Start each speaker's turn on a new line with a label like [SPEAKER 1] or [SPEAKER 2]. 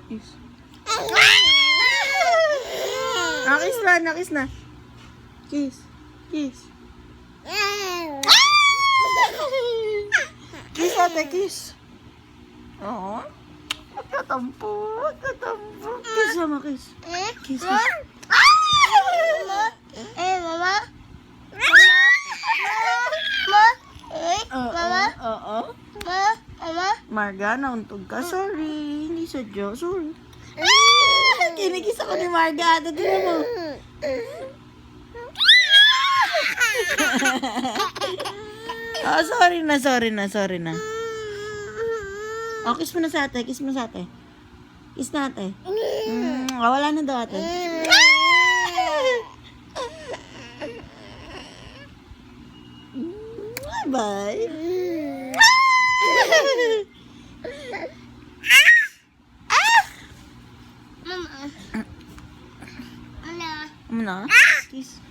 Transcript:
[SPEAKER 1] Kiss. Kiss na, kiss na. Kiss. Kiss. Kiss ate, kiss. Oo. Magkatampo, magkatampo. Kiss sama, kiss. Kiss, kiss.
[SPEAKER 2] Mama?
[SPEAKER 1] Oo. Marga, nauntog ka. Sorry. Hindi sadya. Sorry. Kinikis ako ni Marga. Ito din mo. Oh, sorry na, sorry na, sorry na. Oh, kiss mo na sa ate. Kiss mo sa ate. Kiss na ate. Wala na daw ate. Bye.
[SPEAKER 2] Mama. Ano?
[SPEAKER 1] Ano na? Kiss.